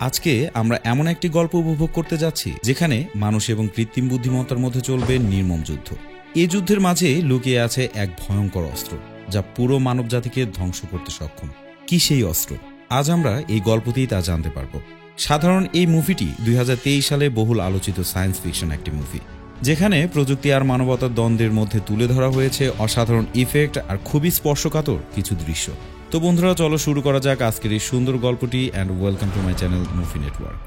আজকে আমরা এমন একটি গল্প উপভোগ করতে যাচ্ছি যেখানে মানুষ এবং কৃত্রিম বুদ্ধিমত্তার মধ্যে চলবে নির্মম যুদ্ধ। এই যুদ্ধের মাঝে লুকিয়ে আছে এক ভয়ঙ্কর অস্ত্র যা পুরো মানবজাতিকে ধ্বংস করতে সক্ষম। কি সেই অস্ত্র? আজ আমরা এই গল্পতেই তা জানতে পারব। সাধারণ এই মুভিটি 2023 সালে বহুল আলোচিত সায়েন্স ফিকশন একটি মুভি, যেখানে প্রযুক্তি আর মানবতার দ্বন্দ্বের মধ্যে তুলে ধরা হয়েছে অসাধারণ ইফেক্ট আর খুবই স্পর্শকাতর কিছু দৃশ্য। তো বন্ধুরা, চলো শুরু করা যাক আজকের এই সুন্দর গল্পটি। And welcome to my channel movie network.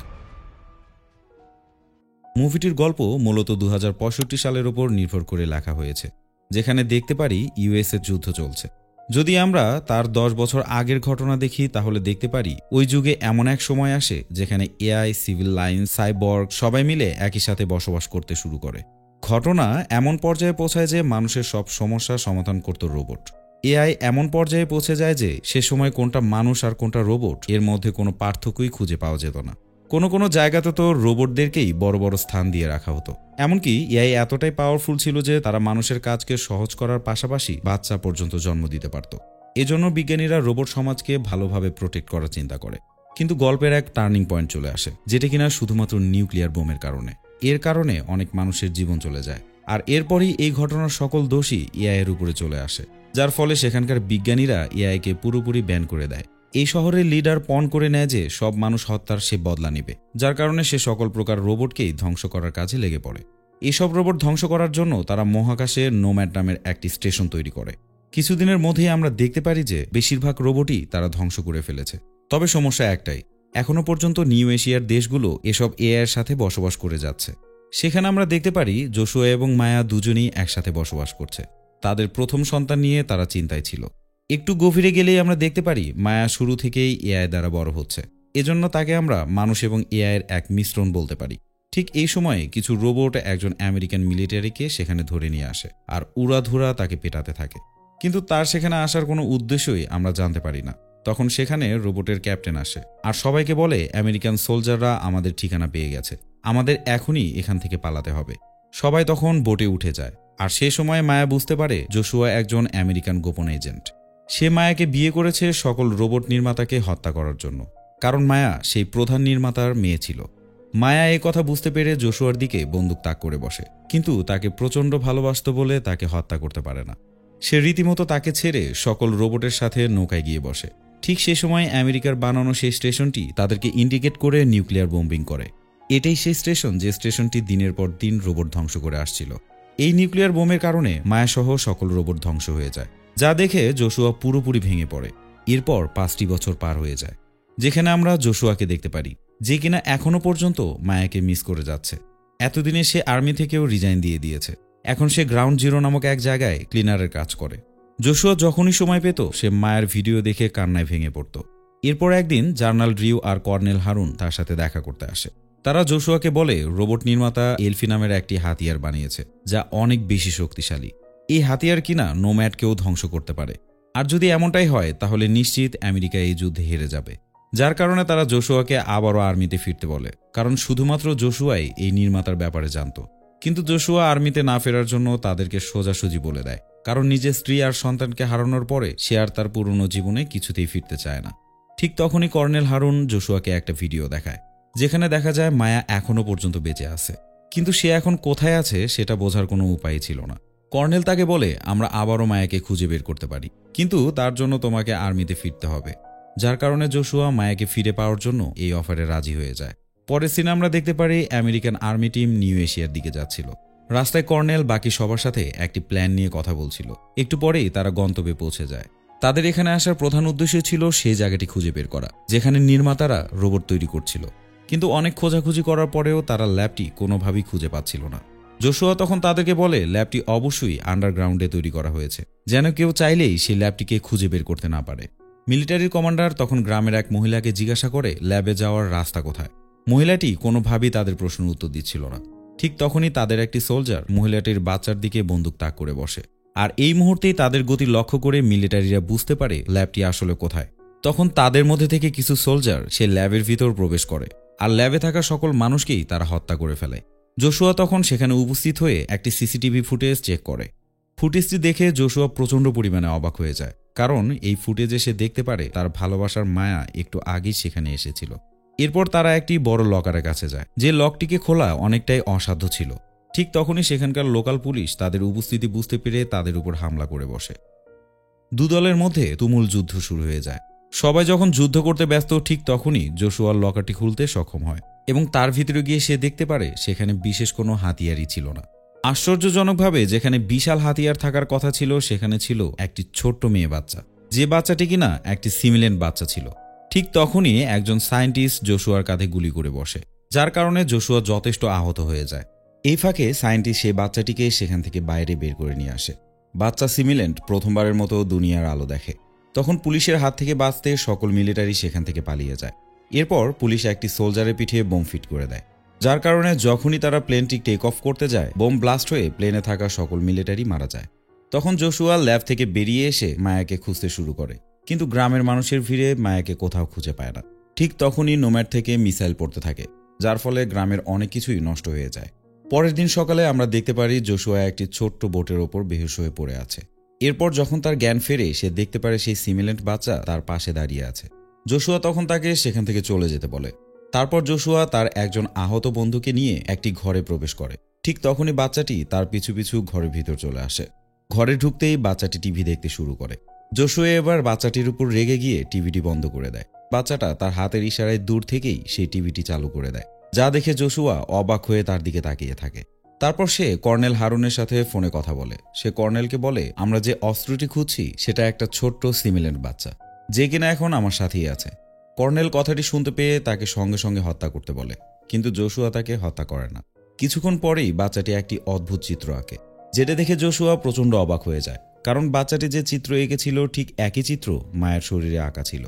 মুভিটির গল্প মূলত 2065 সালের উপর নির্ভর করে লেখা হয়েছে, যেখানে দেখতে পারি ইউএসএর যুদ্ধ চলছে। যদি আমরা তার 10 বছর আগের ঘটনা দেখি তাহলে দেখতে পারি ওই যুগে এমন এক সময় আসে যেখানে এআই, সিভিল লাইন, সাইবর্গ সবাই মিলে একই সাথে বসবাস করতে শুরু করে। ঘটনা এমন পর্যায়ে পৌঁছায় যে মানুষের সব সমস্যা সমাধান করত রোবট। এআই এমন পর্যায়ে পৌঁছে যায় যে সে সময় কোনটা মানুষ আর কোনটা রোবট এর মধ্যে কোনো পার্থক্যই খুঁজে পাওয়া যেত না। কোনো জায়গাতে তো রোবটদেরকেই বড় বড় স্থান দিয়ে রাখা হতো। এমনকি এআই এতটাই পাওয়ারফুল ছিল যে তারা মানুষের কাজকে সহজ করার পাশাপাশি বাচ্চা পর্যন্ত জন্ম দিতে পারত। এজন্য বিজ্ঞানীরা রোবট সমাজকে ভালোভাবে প্রোটেক্ট করার চিন্তা করে। কিন্তু গল্পের এক টার্নিং পয়েন্ট চলে আসে, যেটা কিনা শুধুমাত্র নিউক্লিয়ার বোমের কারণে। এর কারণে অনেক মানুষের জীবন চলে যায়, আর এরপরই এই ঘটনার সকল দোষী এআই এর উপরে চলে আসে, যার ফলে সেখানকার বিজ্ঞানীরা এআইকে পুরোপুরি ব্যান করে দেয়। এই শহরের লিডার পণ করে নেয় যে সব মানুষ হত্যার সে বদলা নিবে, যার কারণে সে সকল প্রকার রোবটকেই ধ্বংস করার কাজে লেগে পড়ে। এইসব রোবট ধ্বংস করার জন্য তারা মহাকাশে নোম্যাড নামের একটি স্টেশন তৈরি করে। কিছুদিনের মধ্যেই আমরা দেখতে পারি যে বেশিরভাগ রোবটই তারা ধ্বংস করে ফেলেছে। তবে সমস্যা একটাই, এখনো পর্যন্ত নিউ এশিয়ার দেশগুলো এসব এআই এর সাথে বসবাস করে যাচ্ছে। সেখানে আমরা দেখতে পারি জোশুয়া এবং মায়া দুজনেই একসাথে বসবাস করছে। তাদের প্রথম সন্তান নিয়ে তারা চিন্তায় ছিল। একটু গভীরে গেলেই আমরা দেখতে পারি মায়া শুরু থেকেই এআই দ্বারা বড় হচ্ছে। এজন্য তাকে আমরা মানুষ এবং এআই এর এক মিশ্রণ বলতে পারি। ঠিক এই সময়ে কিছু রোবট একজন আমেরিকান মিলিটারিকে সেখানে ধরে নিয়ে আসে আর উড়াধুরা তাকে পেটাতে থাকে। কিন্তু তার সেখানে আসার কোনো উদ্দেশ্যই আমরা জানতে পারি না। তখন সেখানে রোবটের ক্যাপ্টেন আসে আর সবাইকে বলে, আমেরিকান সোলজাররা আমাদের ঠিকানা পেয়ে গেছে, আমাদের এখনই এখান থেকে পালাতে হবে। সবাই তখন বোটে উঠে যায়, আর সে সময় মায়া বুঝতে পারে জোশুয়া একজন আমেরিকান গোপন এজেন্ট। সে মায়াকে বিয়ে করেছে সকল রোবট নির্মাতাকে হত্যা করার জন্য, কারণ মায়া সেই প্রধান নির্মাতার মেয়ে ছিল। মায়া এই কথা বুঝতে পেরে জোশুয়ার দিকে বন্দুক তাক করে বসে, কিন্তু তাকে প্রচণ্ড ভালোবাসত বলে তাকে হত্যা করতে পারে না। সে রীতিমতো তাকে ছেড়ে সকল রোবটের সাথে নৌকায় গিয়ে বসে। ঠিক সে সময় আমেরিকার বানানো সেই স্টেশনটি তাদেরকে ইন্ডিকেট করে নিউক্লিয়ার বোম্বিং করে। এটাই সেই স্টেশন যে স্টেশনটি দিনের পর দিন রোবট ধ্বংস করে আসছিল। এই নিউক্লিয়ার বোমের কারণে মায়াসহ সকল রোবট ধ্বংস হয়ে যায়, যা দেখে জোশুয়া পুরোপুরি ভেঙে পড়ে। এরপর 5টি বছর পার হয়ে যায়, যেখানে আমরা জোশুয়াকে দেখতে পারি, যে কিনা এখনো পর্যন্ত মায়াকে মিস করে যাচ্ছে। এতদিনে সে আর্মি থেকেও রিজাইন দিয়ে দিয়েছে। এখন সে গ্রাউন্ড জিরো নামক এক জায়গায় ক্লিনারের কাজ করে। জোশুয়া যখনই সময় পেত সে মায়ের ভিডিও দেখে কান্নায় ভেঙে পড়ত। এরপর একদিন জার্নাল ড্রিউ আর কর্নেল হারুন তার সাথে দেখা করতে আসে। তারা জোশুয়াকে বলে রোবট নির্মাতা এলফি নামের একটি হাতিয়ার বানিয়েছে, যা অনেক বেশি শক্তিশালী। এই হাতিয়ার কিনা নোম্যাডকেও ধ্বংস করতে পারে, আর যদি এমনটাই হয় তাহলে নিশ্চিত আমেরিকা এই যুদ্ধে হেরে যাবে। যার কারণে তারা জোশুয়াকে আবারও আর্মিতে ফিরতে বলে, কারণ শুধুমাত্র জোশুয়াই এই নির্মাতার ব্যাপারে জানত। কিন্তু জোশুয়া আর্মিতে না ফেরার জন্য তাদেরকে সোজাসুজি বলে দেয়, কারণ নিজের স্ত্রী আর সন্তানকে হারানোর পরে সে আর তার পুরনো জীবনে কিছুতেই ফিরতে চায় না। ঠিক তখনই কর্নেল হারুন জোশুয়াকে একটা ভিডিও দেখায়, যেখানে দেখা যায় মায়া এখনো পর্যন্ত বেঁচে আছে, কিন্তু সে এখন কোথায় আছে সেটা বোঝার কোনো উপায় ছিল না। কর্নেল তাকে বলে, আমরা আবারও মায়াকে খুঁজে বের করতে পারি, কিন্তু তার জন্য তোমাকে আর্মিতে ফিরতে হবে। যার কারণে জোশুয়া মায়াকে ফিরে পাওয়ার জন্য এই অফারে রাজি হয়ে যায়। পরের সিনে আমরা দেখতে পারি আমেরিকান আর্মি টিম নিউ এশিয়ার দিকে যাচ্ছিল। রাস্তায় কর্নেল বাকি সবার সাথে একটি প্ল্যান নিয়ে কথা বলছিল। একটু পরেই তারা গন্তব্যে পৌঁছে যায়। তাদের এখানে আসার প্রধান উদ্দেশ্য ছিল সেই জায়গাটি খুঁজে বের করা, যেখানে নির্মাতারা রোবট তৈরি করছিল। কিন্তু অনেক খোঁজাখুঁজি করার পরেও তারা ল্যাবটি কোনোভাবেই খুঁজে পাচ্ছিল না। জোশুয়া তখন তাদেরকে বলে ল্যাবটি অবশ্যই আন্ডারগ্রাউন্ডে তৈরি করা হয়েছে, যেন কেউ চাইলেই সেই ল্যাবটিকে খুঁজে বের করতে না পারে। মিলিটারির কমান্ডার তখন গ্রামের এক মহিলাকে জিজ্ঞাসা করে ল্যাবে যাওয়ার রাস্তা কোথায়। মহিলাটি কোনোভাবেই তাদের প্রশ্নের উত্তর দিচ্ছিল না। ঠিক তখনই তাদের একটি সোলজার মহিলাটির বাচ্চার দিকে বন্দুক তাক করে বসে, আর এই মুহূর্তেই তাদের গতি লক্ষ্য করে মিলিটারিরা বুঝতে পারে ল্যাবটি আসলে কোথায়। তখন তাদের মধ্যে থেকে কিছু সোলজার সে ল্যাবের ভিতর প্রবেশ করে, আর ল্যাবে থাকা সকল মানুষকেই তারা হত্যা করে ফেলে। জোশুয়া তখন সেখানে উপস্থিত হয়ে একটি সিসিটিভি ফুটেজ চেক করে। ফুটেজটি দেখে জোশুয়া প্রচণ্ড পরিমাণে অবাক হয়ে যায়, কারণ এই ফুটেজে সে দেখতে পারে তার ভালোবাসার মায়া একটু আগেই সেখানে এসেছিল। এরপর তারা একটি বড় লকারের কাছে যায়, যে লকটিকে খোলা অনেকটাই অসাধ্য ছিল। ঠিক তখনই সেখানকার লোকাল পুলিশ তাদের উপস্থিতি বুঝতে পেরে তাদের উপর হামলা করে বসে। দুদলের মধ্যে তুমুল যুদ্ধ শুরু হয়ে যায়। সবাই যখন যুদ্ধ করতে ব্যস্ত, ঠিক তখনই জোশুয়ার লকারটি খুলতে সক্ষম হয় এবং তার ভিতরে গিয়ে সে দেখতে পারে সেখানে বিশেষ কোনো হাতিয়ারই ছিল না। আশ্চর্যজনকভাবে যেখানে বিশাল হাতিয়ার থাকার কথা ছিল, সেখানে ছিল একটি ছোট্ট মেয়ে বাচ্চা, যে বাচ্চাটি কিনা একটি সিমিলেন্ট বাচ্চা ছিল। ঠিক তখনই একজন সায়েন্টিস্ট জোশুয়ার কাঁধে গুলি করে বসে, যার কারণে জোশুয়া যথেষ্ট আহত হয়ে যায়। এই ফাঁকে সায়েন্টিস্ট সেই বাচ্চাটিকে সেখান থেকে বাইরে বের করে নিয়ে আসে। বাচ্চা সিমিলেন্ট প্রথমবারের মতো দুনিয়ার আলো দেখে। তখন পুলিশের হাত থেকে বাঁচতে সকল মিলিটারি সেখান থেকে পালিয়ে যায়। এরপর পুলিশ একটি সোলজারের পিঠে বোম ফিট করে দেয়, যার কারণে যখনই তারা প্লেনটি টেক অফ করতে যায়, বোম ব্লাস্ট হয়ে প্লেনে থাকা সকল মিলিটারি মারা যায়। তখন জোশুয়া ল্যাব থেকে বেরিয়ে এসে মায়াকে খুঁজতে শুরু করে, কিন্তু গ্রামের মানুষের ভিড়ে মায়াকে কোথাও খুঁজে পায় না। ঠিক তখনই নোম্যাড থেকে মিসাইল পড়তে থাকে, যার ফলে গ্রামের অনেক কিছুই নষ্ট হয়ে যায়। পরের দিন সকালে আমরা দেখতে পারি জোশুয়া একটি ছোট্ট বোটের ওপর বেহুশ হয়ে পড়ে আছে। এরপর যখন তার জ্ঞান ফেরে, সে দেখতে পারে সেই সিমিলেন্ট বাচ্চা তার পাশে দাঁড়িয়ে আছে। জোশুয়া তখন তাকে সেখান থেকে চলে যেতে বলে। তারপর জোশুয়া তার একজন আহত বন্ধুকে নিয়ে একটি ঘরে প্রবেশ করে। ঠিক তখনই বাচ্চাটি তার পিছু পিছু ঘরের ভিতর চলে আসে। ঘরে ঢুকতেই বাচ্চাটি টিভি দেখতে শুরু করে। জোশুয়া এবার বাচ্চাটির উপর রেগে গিয়ে টিভিটি বন্ধ করে দেয়। বাচ্চাটা তার হাতের ইশারায় দূর থেকেই সেই টিভিটি চালু করে দেয়, যা দেখে জোশুয়া অবাক হয়ে তার দিকে তাকিয়ে থাকে। তারপর সে কর্নেল হারুনের সাথে ফোনে কথা বলে। সে কর্নেলকে বলে, আমরা যে অস্ত্রটি খুঁজছি সেটা একটা ছোট্ট সিমিলেন্ট বাচ্চা, যে কিনা এখন আমার সাথেই আছে। কর্নেল কথাটি শুনতে পেয়ে তাকে সঙ্গে সঙ্গে হত্যা করতে বলে, কিন্তু জোশুয়া তাকে হত্যা করে না। কিছুক্ষণ পরেই বাচ্চাটি একটি অদ্ভুত চিত্র আঁকে, যেটা দেখে জোশুয়া প্রচণ্ড অবাক হয়ে যায়, কারণ বাচ্চাটি যে চিত্র এঁকেছিল ঠিক একই চিত্র মায়ের শরীরে আঁকা ছিল।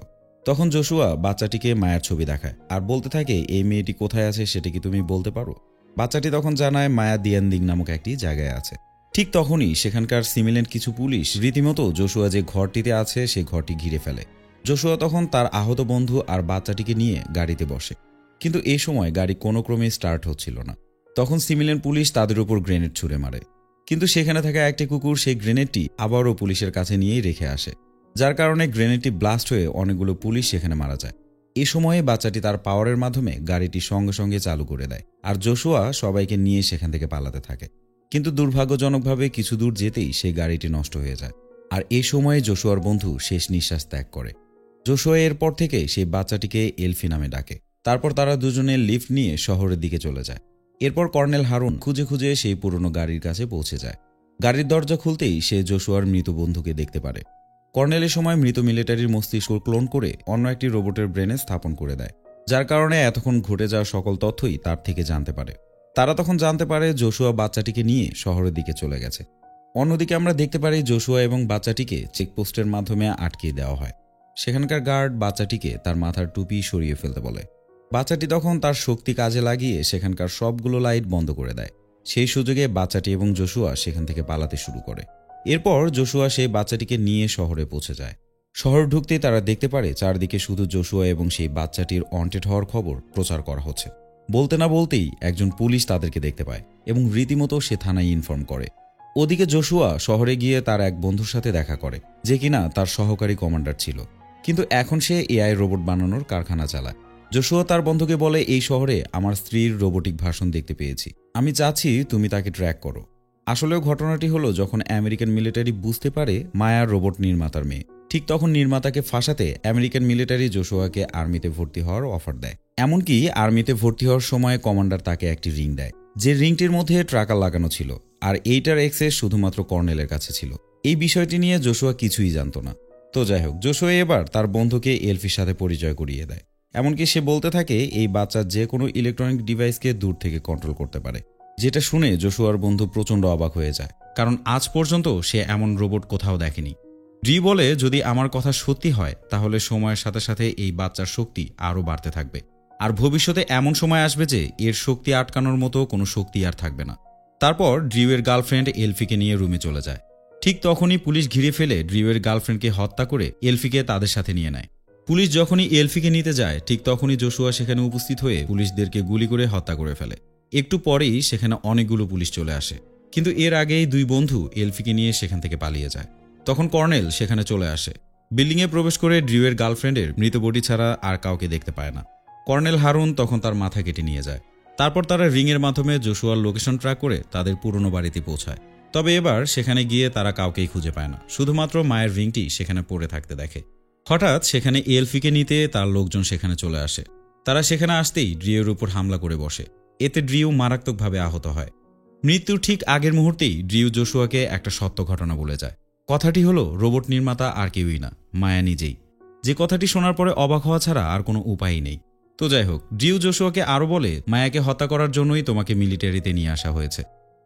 তখন জোশুয়া বাচ্চাটিকে মায়ের ছবি দেখায় আর বলতে থাকে, এই মেয়েটি কোথায় আছে সেটা কি তুমি বলতে পারো? বাচ্চাটি তখন জানায় মায়া দিয়ানদিং নামক একটি জায়গায় আছে। ঠিক তখনই সেখানকার সিমিলেন্ট কিছু পুলিশ রীতিমতো জোশুয়া যে ঘরটিতে আছে সেই ঘরটি ঘিরে ফেলে। জোশুয়া তখন তার আহত বন্ধু আর বাচ্চাটিকে নিয়ে গাড়িতে বসে, কিন্তু এই সময় গাড়ি কোনো ক্রমে স্টার্ট হচ্ছিল না। তখন সিমিলেন্ট পুলিশ তাদের উপর গ্রেনেড ছুড়ে মারে, কিন্তু সেখানে থাকা একটি কুকুর সেই গ্রেনেডটি আবারও পুলিশের কাছে নিয়েই রেখে আসে, যার কারণে গ্রেনেডটি ব্লাস্ট হয়ে অনেকগুলো পুলিশ সেখানে মারা যায়। এ সময়ে বাচ্চাটি তার পাওয়ারের মাধ্যমে গাড়িটি সঙ্গে সঙ্গে চালু করে দেয়, আর জোশুয়া সবাইকে নিয়ে সেখান থেকে পালাতে থাকে। কিন্তু দুর্ভাগ্যজনকভাবে কিছু দূর যেতেই সেই গাড়িটি নষ্ট হয়ে যায়, আর এই সময়ে জোশুয়ার বন্ধু শেষ নিঃশ্বাস ত্যাগ করে। জোশুয়া এরপর থেকে সেই বাচ্চাটিকে এলফি নামে ডাকে। তারপর তারা দুজনে লিফট নিয়ে শহরের দিকে চলে যায়। এরপর কর্নেল হারুন খুঁজে খুঁজে সেই পুরনো গাড়ির কাছে পৌঁছে যায়। গাড়ির দরজা খুলতেই সে জোশুয়ার মৃত বন্ধুকে দেখতে পারে। কর্নেলের সময় মৃত মিলিটারির মস্তিষ্ক ক্লোন করে অন্য একটি রোবটের ব্রেনে স্থাপন করে দেয়, যার কারণে এতক্ষণ ঘটে যাওয়া সকল তথ্যই তার থেকে জানতে পারে। তারা তখন জানতে পারে জোশুয়া বাচ্চাটিকে নিয়ে শহরের দিকে চলে গেছে। অন্যদিকে আমরা দেখতে পারি জোশুয়া এবং বাচ্চাটিকে চেকপোস্টের মাধ্যমে আটকিয়ে দেওয়া হয়। সেখানকার গার্ড বাচ্চাটিকে তার মাথার টুপি সরিয়ে ফেলতে বলে। বাচ্চাটি তখন তার শক্তি কাজে লাগিয়ে সেখানকার সবগুলো লাইট বন্ধ করে দেয়। সেই সুযোগে বাচ্চাটি এবং জোশুয়া সেখান থেকে পালাতে শুরু করে। এরপর জোশুয়া সেই বাচ্চাটিকে নিয়ে শহরে পৌঁছে যায়। শহর ঢুকতেই তারা দেখতে পারে চারদিকে শুধু জোশুয়া এবং সেই বাচ্চাটির অন্টেড হওয়ার খবর প্রচার করা হচ্ছে। বলতে না বলতেই একজন পুলিশ তাদেরকে দেখতে পায় এবং রীতিমতো সে থানায় ইনফর্ম করে। ওদিকে জোশুয়া শহরে গিয়ে তার এক বন্ধুর সাথে দেখা করে, যে কিনা তার সহকারী কমান্ডার ছিল, কিন্তু এখন সে এআই রোবট বানানোর কারখানা চালায়। জোশুয়া তার বন্ধুকে বলে, এই শহরে আমার স্ত্রীর রোবোটিক ভাষণ দেখতে পেয়েছি, আমি চাচ্ছি তুমি তাকে ট্র্যাক করো। আসলেও ঘটনাটি হলো, যখন আমেরিকান মিলিটারি বুঝতে পারে মায়ার রোবট নির্মাতার মেয়ে, ঠিক তখন নির্মাতাকে ফাঁসাতে আমেরিকান মিলিটারি জোশুয়াকে আর্মিতে ভর্তি হওয়ার অফার দেয়। এমনকি আর্মিতে ভর্তি হওয়ার সময় কমান্ডার তাকে একটি রিং দেয়, যে রিংটির মধ্যে ট্রাকার লাগানো ছিল, আর এইটার অ্যাক্সেস শুধুমাত্র কর্নেলের কাছে ছিল। এই বিষয়টি নিয়ে জোশুয়া কিছুই জানত না। তো যাই হোক, জোশুয়া এবার তার বন্ধুকে এলফির সাথে পরিচয় করিয়ে দেয়। এমনকি সে বলতে থাকে এই বাচ্চা যে কোনো ইলেকট্রনিক ডিভাইসকে দূর থেকে কন্ট্রোল করতে পারে, যেটা শুনে জোশুয়ার বন্ধু প্রচণ্ড অবাক হয়ে যায়, কারণ আজ পর্যন্ত সে এমন রোবট কোথাও দেখেনি। ড্রি বলে, যদি আমার কথা সত্যি হয় তাহলে সময়ের সাথে সাথে এই বাচ্চার শক্তি আরও বাড়তে থাকবে, আর ভবিষ্যতে এমন সময় আসবে যে এর শক্তি আটকানোর মতো কোনো শক্তি আর থাকবে না। তারপর ড্রিউয়ের গার্লফ্রেন্ড এলফিকে নিয়ে রুমে চলে যায়। ঠিক তখনই পুলিশ ঘিরে ফেলে ড্রিউয়ের গার্লফ্রেন্ডকে হত্যা করে এলফিকে তাদের সাথে নিয়ে নেয়। পুলিশ যখনই এলফিকে নিতে যায়, ঠিক তখনই জোশুয়া সেখানে উপস্থিত হয়ে পুলিশদেরকে গুলি করে হত্যা করে ফেলে। একটু পরেই সেখানে অনেকগুলো পুলিশ চলে আসে, কিন্তু এর আগেই দুই বন্ধু এলফিকে নিয়ে সেখান থেকে পালিয়ে যায়। তখন কর্নেল সেখানে চলে আসে। বিল্ডিংয়ে প্রবেশ করে ড্রিউয়ের গার্লফ্রেন্ডের মৃত বডি ছাড়া আর কাউকে দেখতে পায় না। কর্নেল হারুন তখন তার মাথা কেটে নিয়ে যায়। তারপর তারা রিংয়ের মাধ্যমে জোশুয়ার লোকেশন ট্র্যাক করে তাদের পুরনো বাড়িতে পৌঁছায়। তবে এবার সেখানে গিয়ে তারা কাউকেই খুঁজে পায় না, শুধুমাত্র মায়ের রিংটি সেখানে পড়ে থাকতে দেখে। হঠাৎ সেখানে এলফিকে নিতে তার লোকজন সেখানে চলে আসে। তারা সেখানে আসতেই ড্রিউর উপর হামলা করে বসে। এতে ড্রিউ মারাত্মকভাবে আহত হয়। মৃত্যুর ঠিক আগের মুহূর্তেই ড্রিউ জোশুয়াকে একটা সত্য ঘটনা বলে যায়। কথাটি হলো রোবট নির্মাতা আর কেউই না, মায়া নিজেই। যে কথাটি শোনার পরে অবাক হওয়া ছাড়া আর কোনো উপায়ই নেই। তো যাই হোক, ড্রিউ জোশুয়াকে আরও বলে, মায়াকে হত্যা করার জন্যই তোমাকে মিলিটারিতে নিয়ে আসা হয়েছে।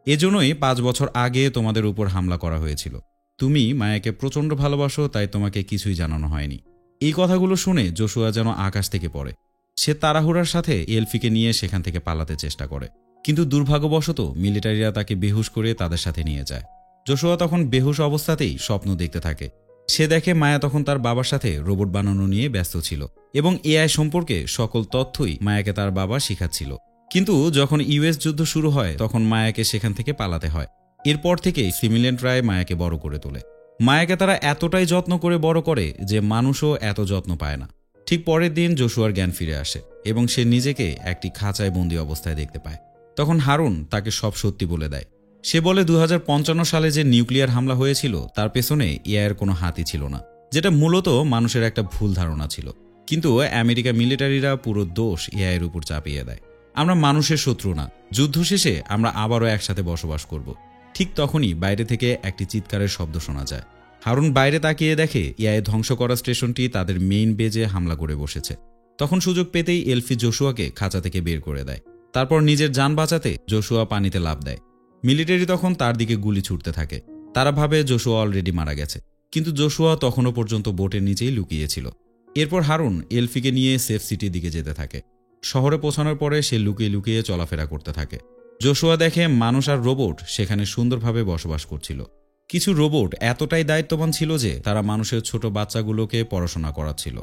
এজন্যই 5 বছর আগে তোমাদের উপর হামলা করা হয়েছিল। তুমি মায়াকে প্রচণ্ড ভালোবাসো, তাই তোমাকে কিছুই জানানো হয়নি। এই কথাগুলো শুনে জোশুয়া যেন আকাশ থেকে পড়ে। সে তাড়াহুড়ার সাথে এলফিকে নিয়ে সেখান থেকে পালাতে চেষ্টা করে, কিন্তু দুর্ভাগ্যবশত মিলিটারিরা তাকে বেহুশ করে তাদের সাথে নিয়ে যায়। জোশুয়া তখন বেহুশ অবস্থাতেই স্বপ্ন দেখতে থাকে। সে দেখে মায়া তখন তার বাবার সাথে রোবট বানানো নিয়ে ব্যস্ত ছিল এবং এআই সম্পর্কে সকল তথ্যই মায়াকে তার বাবা শিখাচ্ছিল। কিন্তু যখন ইউএস যুদ্ধ শুরু হয় তখন মায়াকে সেখান থেকে পালাতে হয়। এরপর থেকেই সিমিলেন্টরাই মায়াকে বড় করে তোলে। মায়াকে তারা এতটাই যত্ন করে বড় করে যে মানুষও এত যত্ন পায় না। ঠিক পরের দিন জোশুয়ার জ্ঞান ফিরে আসে এবং সে নিজেকে একটি খাঁচায় বন্দি অবস্থায় দেখতে পায়। তখন হারুন তাকে সব সত্যি বলে দেয়। সে বলে 2055 সালে যে নিউক্লিয়ার হামলা হয়েছিল তার পেছনে এআইয়ের কোনো হাতই ছিল না, যেটা মূলত মানুষের একটা ভুল ধারণা ছিল। কিন্তু আমেরিকা মিলিটারিরা পুরো দোষ এআইয়ের উপর চাপিয়ে দেয়। আমরা মানুষের শত্রু না, যুদ্ধ শেষে আমরা আবারও একসাথে বসবাস করব। ঠিক তখনই বাইরে থেকে একটি চিৎকারের শব্দ শোনা যায়। হারুন বাইরে তাকিয়ে দেখে এআই ধ্বংস করা স্টেশনটি তাদের মেইন বেজে হামলা করে বসেছে। তখন সুযোগ পেতেই এলফি জোশুয়াকে খাঁচা থেকে বের করে দেয়। তারপর নিজের যান বাঁচাতে জোশুয়া পানিতে লাফ দেয়। মিলিটারি তখন তার দিকে গুলি ছুটতে থাকে। তারা ভাবে জোশুয়া অলরেডি মারা গেছে, কিন্তু জোশুয়া তখনও পর্যন্ত বোটের নিচেই লুকিয়েছিল। এরপর হারুন এলফিকে নিয়ে সেফ সিটির দিকে যেতে থাকে। শহরে পৌঁছানোর পরে সে লুকিয়ে লুকিয়ে চলাফেরা করতে থাকে। জোশুয়া দেখে মানুষ আর রোবট সেখানে সুন্দরভাবে বসবাস করছিল। কিছু রোবট এতটাই দায়িত্ববান ছিল যে তারা মানুষের ছোট বাচ্চাগুলোকে পড়াশোনা করাচ্ছিল।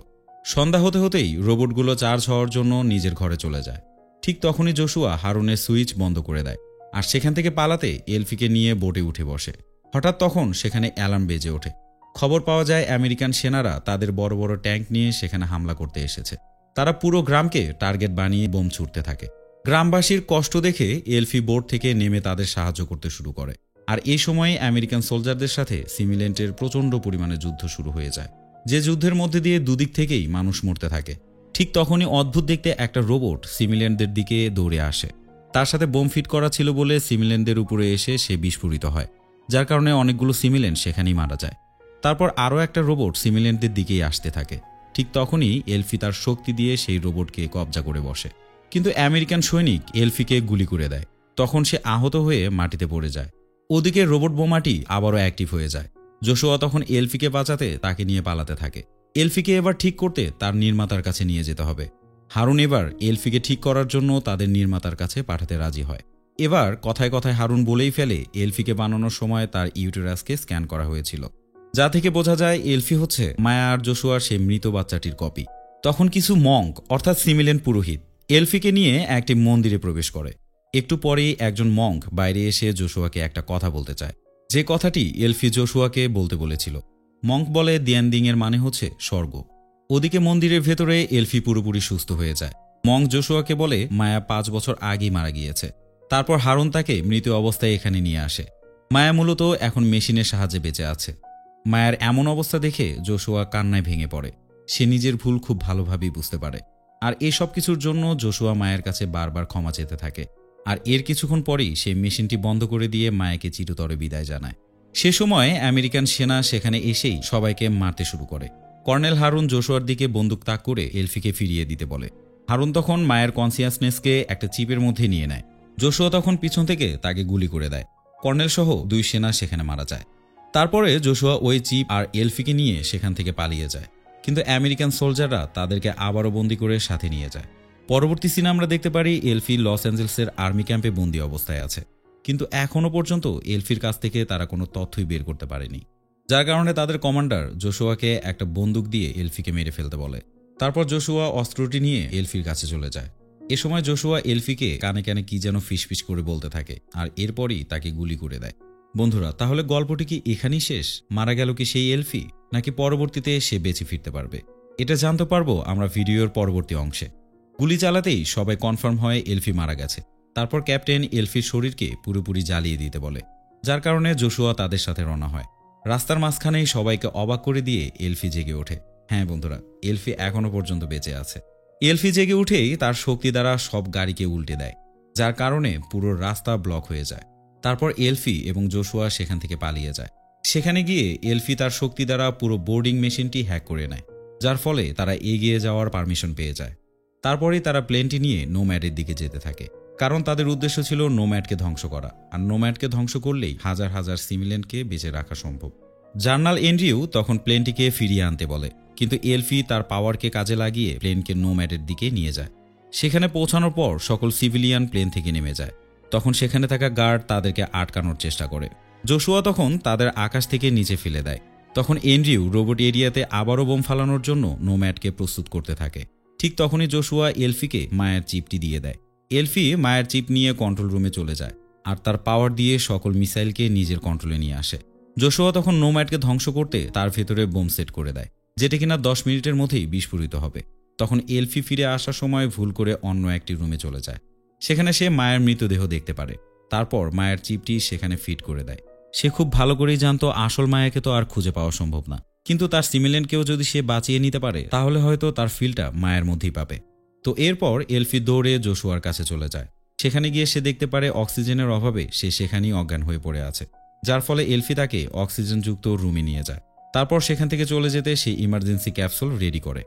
সন্ধ্যা হতে হতেই রোবটগুলো চার্জ হওয়ার জন্য নিজের ঘরে চলে যায়। ঠিক তখনই জোশুয়া হারুনের সুইচ বন্ধ করে দেয় আর সেখান থেকে পালাতে এলফিকে নিয়ে বোটে উঠে বসে। হঠাৎ তখন সেখানে অ্যালার্ম বেজে ওঠে। খবর পাওয়া যায় আমেরিকান সেনারা তাদের বড় বড় ট্যাঙ্ক নিয়ে সেখানে হামলা করতে এসেছে। তারা পুরো গ্রামকে টার্গেট বানিয়ে বোম ছুটতে থাকে। গ্রামবাসীর কষ্ট দেখে এলফি বোট থেকে নেমে তাদের সাহায্য করতে শুরু করে। আর এই সময়ে আমেরিকান সোলজারদের সাথে সিমিলেন্টের প্রচণ্ড পরিমাণে যুদ্ধ শুরু হয়ে যায়, যে যুদ্ধের মধ্যে দিয়ে দুদিক থেকেই মানুষ মরতে থাকে। ঠিক তখনই অদ্ভুত দেখতে একটা রোবট সিমিলেন্টদের দিকে দৌড়ে আসে। তার সাথে বোম ফিট করা ছিল বলে সিমিলেন্টদের উপরে এসে সে বিস্ফোরিত হয়, যার কারণে অনেকগুলো সিমিলেন্ট সেখানেই মারা যায়। তারপর আরও একটা রোবট সিমিলেন্টদের দিকেই আসতে থাকে। ঠিক তখনই এলফি তার শক্তি দিয়ে সেই রোবটকে কবজা করে বসে, কিন্তু আমেরিকান সৈনিক এলফিকে গুলি করে দেয়। তখন সে আহত হয়ে মাটিতে পড়ে যায়। ওদিকে রোবট বোমাটি আবারও অ্যাক্টিভ হয়ে যায়। জোশুয়া তখন এলফিকে বাঁচাতে তাকে নিয়ে পালাতে থাকে। এলফিকে এবার ঠিক করতে তার নির্মাতার কাছে নিয়ে যেতে হবে। হারুন এবার এলফিকে ঠিক করার জন্য তাদের নির্মাতার কাছে পাঠাতে রাজি হয়। এবার কথায় কথায় হারুন বলেই ফেলে এলফিকে বানানোর সময় তার ইউটেরাসকে স্ক্যান করা হয়েছিল, যা থেকে বোঝা যায় এলফি হচ্ছে মায়া আর জোশুয়ার সেই মৃত বাচ্চাটির কপি। তখন কিছু মঙ্ক অর্থাৎ সিমিলেন্ট পুরোহিত এলফিকে নিয়ে একটি মন্দিরে প্রবেশ করে। একটু পরেই একজন মঙ্ক বাইরে এসে জোশুয়াকে একটা কথা বলতে চায়, যে কথাটি এলফি জোশুয়াকে বলতে বলেছিল। মঙ্ক বলে দিয়ানদিং এর মানে হচ্ছে স্বর্গ। ওদিকে মন্দিরের ভেতরে এলফি পুরোপুরি সুস্থ হয়ে যায়। মঙ্ক জোশুয়াকে বলে মায়া 5 বছর আগেই মারা গিয়েছে। তারপর হারুন তাকে মৃত অবস্থায় এখানে নিয়ে আসে। মায়া মূলত এখন মেশিনের সাহায্যে বেঁচে আছে। মায়ার এমন অবস্থা দেখে জোশুয়া কান্নায় ভেঙে পড়ে। সে নিজের ভুল খুব ভালোভাবেই বুঝতে পারে, আর এই সব কিছুর জন্য জোশুয়া মায়ের কাছে বারবার ক্ষমা চেতে থাকে। আর এর কিছুক্ষণ পরেই সেই মেশিনটি বন্ধ করে দিয়ে মায়াকে চিরতরে বিদায় জানায়। সে সময় আমেরিকান সেনা সেখানে এসেই সবাইকে মারতে শুরু করে। কর্নেল হারুন জোশুয়ার দিকে বন্দুক তাক করে এলফিকে ফিরিয়ে দিতে বলে। হারুন তখন মায়ের কনসিয়াসনেসকে একটা চিপের মধ্যে নিয়ে নেয়। জোশুয়া তখন পিছন থেকে তাকে গুলি করে দেয়। কর্নেল সহ 2 সেনা সেখানে মারা যায়। তারপরে জোশুয়া ওই চিপ আর এলফিকে নিয়ে সেখান থেকে পালিয়ে যায়, কিন্তু আমেরিকান সোলজাররা তাদেরকে আবারও বন্দি করে সাথে নিয়ে যায়। পরবর্তী সিনে আমরা দেখতে পারি এলফি লস অ্যাঞ্জেলসের আর্মি ক্যাম্পে বন্দি অবস্থায় আছে, কিন্তু এখনও পর্যন্ত এলফির কাছ থেকে তারা কোনো তথ্যই বের করতে পারেনি, যার কারণে তাদের কমান্ডার জোশুয়াকে একটা বন্দুক দিয়ে এলফিকে মেরে ফেলতে বলে। তারপর জোশুয়া অস্ত্রটি নিয়ে এলফির কাছে চলে যায়। এ সময় জোশুয়া এলফিকে কানে কানে কি যেন ফিসফিস করে বলতে থাকে, আর এরপরই তাকে গুলি করে দেয়। বন্ধুরা, তাহলে গল্পটি কি এখানেই শেষ? মারা গেল কি সেই এলফি, নাকি পরবর্তীতে সে বেঁচে ফিরতে পারবে? এটা জানতে পারবো আমরা ভিডিওর পরবর্তী অংশে। গুলি চালাতেই সবাই কনফার্ম হয় এলফি মারা গেছে। তারপর ক্যাপ্টেন এলফির শরীরকে পুরোপুরি জ্বালিয়ে দিতে বলে, যার কারণে জোশুয়া তাদের সাথে রওনা হয়। রাস্তার মাঝখানেই সবাইকে অবাক করে দিয়ে এলফি জেগে ওঠে। হ্যাঁ বন্ধুরা, এলফি এখনো পর্যন্ত বেঁচে আছে। এলফি জেগে উঠেই তার শক্তি দ্বারা সব গাড়িকে উল্টে দেয়, যার কারণে পুরো রাস্তা ব্লক হয়ে যায়। তারপর এলফি এবং জোশুয়া সেখান থেকে পালিয়ে যায়। সেখানে গিয়ে এলফি তার শক্তি দ্বারা পুরো বোর্ডিং মেশিনটি হ্যাক করে নেয়, যার ফলে তারা এগিয়ে যাওয়ার পারমিশন পেয়ে যায়। তারপরেই তারা প্লেনটি নিয়ে নোম্যাডের দিকে যেতে থাকে, কারণ তাদের উদ্দেশ্য ছিল নোম্যাডকে ধ্বংস করা, আর নোম্যাডকে ধ্বংস করলেই হাজার হাজার সিভিলিয়ানকে বেঁচে রাখা সম্ভব। জার্নাল এন্ড্রিউ তখন প্লেনটিকে ফিরিয়ে আনতে বলে, কিন্তু এলফি তার পাওয়ারকে কাজে লাগিয়ে প্লেনকে নোম্যাডের দিকে নিয়ে যায়। সেখানে পৌঁছানোর পর সকল সিভিলিয়ান প্লেন থেকে নেমে যায়। তখন সেখানে থাকা গার্ড তাদেরকে আটকানোর চেষ্টা করে। জোশুয়া তখন তাদের আকাশ থেকে নিচে ফেলে দেয়। তখন এন্ড্রিউ রোবট এরিয়াতে আবারও বোম ফালানোর জন্য নোম্যাডকে প্রস্তুত করতে থাকে। ঠিক তখনই জোশুয়া এলফিকে মায়ার চিপটি দিয়ে দেয়। এলফি মায়ার চিপ নিয়ে কন্ট্রোল রুমে চলে যায়, আর তার পাওয়ার দিয়ে সকল মিসাইলকে নিজের কন্ট্রোলে নিয়ে আসে। জোশুয়া তখন নোম্যাডকে ধ্বংস করতে তার ভেতরে বোম সেট করে দেয়, যেটা কিনা 10 মিনিটের মধ্যেই বিস্ফোরিত হবে। তখন এলফি ফিরে আসার সময় ভুল করে অন্য একটি রুমে চলে যায়। সেখানে সে মায়ের মৃতদেহ দেখতে পারে। তারপর মায়ের চিপটি সেখানে ফিট করে দেয়। সে খুব ভালো করেই জানতো আসল মায়াকে তো আর খুঁজে পাওয়া সম্ভব না, কিন্তু তার সিমিলেন্টকেও যদি সে বাঁচিয়ে নিতে পারে তাহলে হয়তো তার ফিলটা মায়ের মধ্যেই পাবে। তো এরপর এলফি দৌড়ে জোশুয়ার কাছে চলে যায়। সেখানে গিয়ে সে দেখতে পারে অক্সিজেনের অভাবে সে সেখানেই অজ্ঞান হয়ে পড়ে আছে, যার ফলে এলফি তাকে অক্সিজেনযুক্ত রুমে নিয়ে যায়। তারপর সেখান থেকে চলে যেতে সে ইমার্জেন্সি ক্যাপসুল রেডি করে।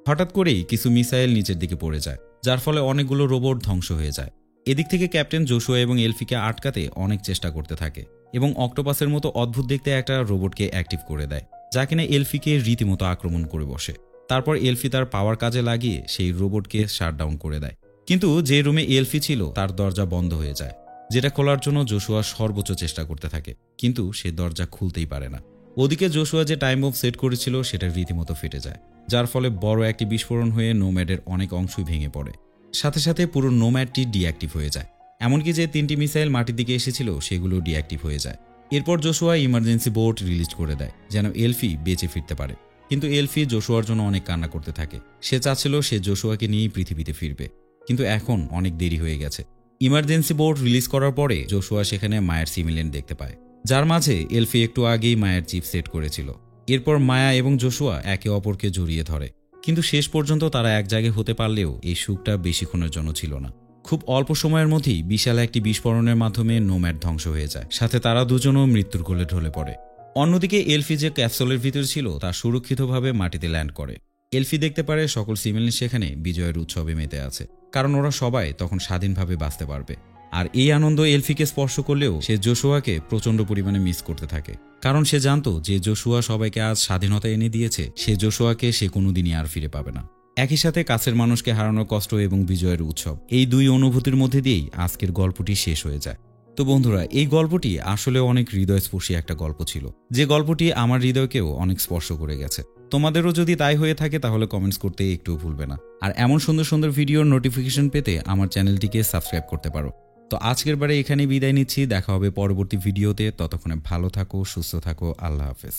হঠাৎ করেই কিছু মিসাইল নিচের দিকে পড়ে যায়, যার ফলে অনেকগুলো রোবট ধ্বংস হয়ে যায়। এদিক থেকে ক্যাপ্টেন জোশুয়া এবং এলফিকে আটকাতে অনেক চেষ্টা করতে থাকে এবং অক্টোপাসের মতো অদ্ভুত দেখতে একটা রোবটকে অ্যাক্টিভ করে দেয়, যা কিনা এলফিকে রীতিমতো আক্রমণ করে বসে। তারপর এলফি তার পাওয়ার কাজে লাগিয়ে সেই রোবটকে শাটডাউন করে দেয়। কিন্তু যে রুমে এলফি ছিল তার দরজা বন্ধ হয়ে যায়, যেটা খোলার জন্য জোশুয়া সর্বোচ্চ চেষ্টা করতে থাকে, কিন্তু সে দরজা খুলতেই পারে না। ওদিকে জোশুয়া যে টাইম বোম সেট করেছিল সেটা রীতিমতো ফেটে যায়, যার ফলে বড় একটি বিস্ফোরণ হয়ে নোম্যাডের অনেক অংশই ভেঙে পড়ে। সাথে সাথে পুরো নোম্যাডটি ডিঅ্যাক্টিভ হয়ে যায়, এমনকি যে 3টি মিসাইল মাটির দিকে এসেছিল সেগুলো ডিঅ্যাক্টিভ হয়ে যায়। এরপর জোশুয়া ইমার্জেন্সি বোর্ড রিলিজ করে দেয় যেন এলফি বেঁচে ফিরতে পারে। কিন্তু এলফি জোশুয়ার জন্য অনেক কান্না করতে থাকে। সে চাচ্ছিল সে জোশুয়াকে নিয়েই পৃথিবীতে ফিরবে, কিন্তু এখন অনেক দেরি হয়ে গেছে। ইমার্জেন্সি বোর্ড রিলিজ করার পরে জোশুয়া সেখানে মায়ের সিমিলেন্ট দেখতে পায়, যার মাঝে এলফি একটু আগেই মায়ের চিপ সেট করেছিল। এরপর মায়া এবং জোশুয়া একে অপরকে জড়িয়ে ধরে, কিন্তু শেষ পর্যন্ত তারা এক জায়গায় হতে পারলেও এই সুখটা বেশিক্ষণের জন্য ছিল না। খুব অল্প সময়ের মধ্যেই বিশাল একটি বিস্ফোরণের মাধ্যমে নোম্যাড ধ্বংস হয়ে যায়, সাথে তারা দুজনও মৃত্যুর কোলে ঢলে পড়ে। অন্যদিকে এলফি যে ক্যাপসুলের ভিতর ছিল তা সুরক্ষিতভাবে মাটিতে ল্যান্ড করে। এলফি দেখতে পারে সকল সিভিলিয়ান সেখানে বিজয়ের উৎসবে মেতে আছে, কারণ ওরা সবাই তখন স্বাধীনভাবে বাঁচতে পারবে। আর এই আনন্দ এলফিকে স্পর্শ করলেও সে জোশুয়াকে প্রচণ্ড পরিমাণে মিস করতে থাকে, কারণ সে জানতো যে জোশুয়া সবাইকে আজ স্বাধীনতা এনে দিয়েছে, সে জোশুয়াকে সে কোনোদিনই আর ফিরে পাবে না। একই সাথে কাছের মানুষকে হারানোর কষ্ট এবং বিজয়ের উৎসব, এই দুই অনুভূতির মধ্যে দিয়েই আজকের গল্পটি শেষ হয়ে যায়। তো বন্ধুরা, এই গল্পটি আসলে অনেক হৃদয়স্পর্শী একটা গল্প ছিল, যে গল্পটি আমার হৃদয়কেও অনেক স্পর্শ করে গেছে। তোমাদেরও যদি তাই হয়ে থাকে তাহলে কমেন্টস করতে একটু ভুলবে না। আর এমন সুন্দর সুন্দর ভিডিওর নোটিফিকেশন পেতে আমার চ্যানেলটিকে সাবস্ক্রাইব করতে পারো। তো আজকের বারে এখানেই বিদায় নিচ্ছি, দেখা হবে পরবর্তী ভিডিওতে। ততক্ষণে ভালো থাকো, সুস্থ থাকো, আল্লাহ হাফেজ।